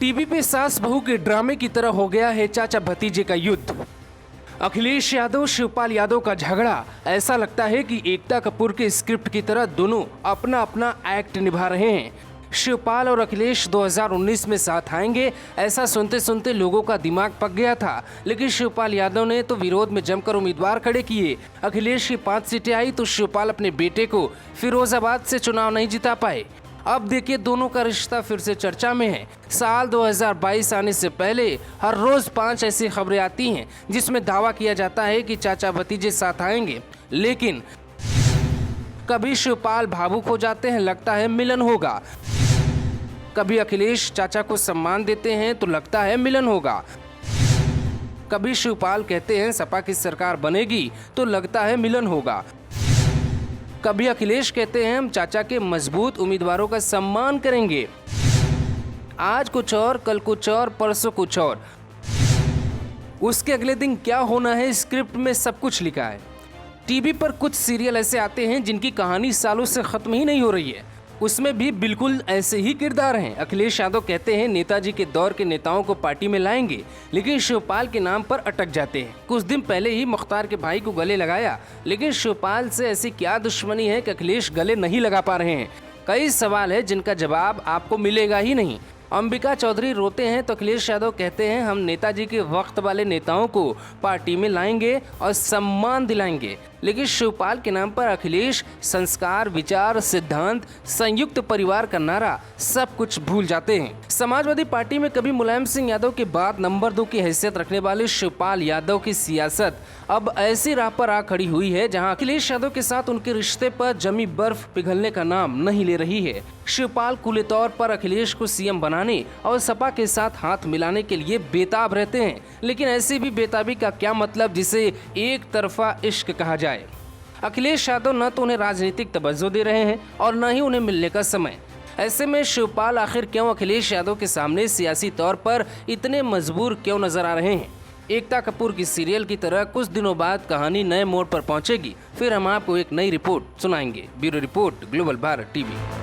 TV पे सास बहू के ड्रामे की तरह हो गया है चाचा भतीजे का युद्ध। अखिलेश यादव शिवपाल यादव का झगड़ा ऐसा लगता है कि एकता कपूर के स्क्रिप्ट की तरह दोनों अपना अपना एक्ट निभा रहे हैं। शिवपाल और अखिलेश 2019 में साथ आएंगे, ऐसा सुनते सुनते लोगों का दिमाग पक गया था। लेकिन शिवपाल यादव ने तो विरोध में जमकर उम्मीदवार खड़े किए। अखिलेश की 5 सीटें आई तो शिवपाल अपने बेटे को फिरोजाबाद से चुनाव नहीं जिता पाए। अब देखिए दोनों का रिश्ता फिर से चर्चा में है। साल 2022 आने से पहले हर रोज 5 ऐसी खबरें आती हैं जिसमें दावा किया जाता है कि चाचा भतीजे साथ आएंगे, लेकिन कभी शिवपाल भावुक हो जाते हैं, लगता है मिलन होगा। कभी अखिलेश चाचा को सम्मान देते हैं तो लगता है मिलन होगा। कभी शिवपाल कहते हैं सपा की सरकार बनेगी तो लगता है मिलन होगा। कभी अखिलेश कहते हैं हम चाचा के मजबूत उम्मीदवारों का सम्मान करेंगे। आज कुछ और, कल कुछ और, परसों कुछ और। उसके अगले दिन क्या होना है स्क्रिप्ट में सब कुछ लिखा है। टीवी पर कुछ सीरियल ऐसे आते हैं जिनकी कहानी सालों से खत्म ही नहीं हो रही है, उसमें भी बिल्कुल ऐसे ही किरदार हैं। अखिलेश यादव कहते हैं नेताजी के दौर के नेताओं को पार्टी में लाएंगे, लेकिन शिवपाल के नाम पर अटक जाते हैं। कुछ दिन पहले ही मुख्तार के भाई को गले लगाया, लेकिन शिवपाल से ऐसी क्या दुश्मनी है कि अखिलेश गले नहीं लगा पा रहे हैं। कई सवाल है जिनका जवाब आपको मिलेगा ही नहीं। अंबिका चौधरी रोते हैं तो अखिलेश यादव कहते हैं हम नेताजी के वक्त वाले नेताओं को पार्टी में लाएंगे और सम्मान दिलाएंगे, लेकिन शिवपाल के नाम पर अखिलेश संस्कार, विचार, सिद्धांत, संयुक्त परिवार का नारा सब कुछ भूल जाते हैं। समाजवादी पार्टी में कभी मुलायम सिंह यादव के बाद नंबर 2 की हैसियत रखने वाले शिवपाल यादव की सियासत अब ऐसी राह पर आ खड़ी हुई है जहां अखिलेश यादव के साथ उनके रिश्ते पर जमी बर्फ पिघलने का नाम नहीं ले रही है। शिवपाल खुले तौर पर अखिलेश को सीएम बनाने और सपा के साथ हाथ मिलाने के लिए बेताब रहते हैं, लेकिन ऐसी भी बेताबी का क्या मतलब जिसे एक तरफा इश्क कहा जाए। अखिलेश यादव न तो उन्हें राजनीतिक तवज्जो दे रहे हैं और न ही उन्हें मिलने का समय। ऐसे में शिवपाल आखिर क्यों अखिलेश यादव के सामने सियासी तौर पर इतने मजबूर क्यों नजर आ रहे हैं। एकता कपूर की सीरियल की तरह कुछ दिनों बाद कहानी नए मोड़ पर पहुंचेगी, फिर हम आपको एक नई रिपोर्ट सुनाएंगे। Bureau report, global Bharat TV.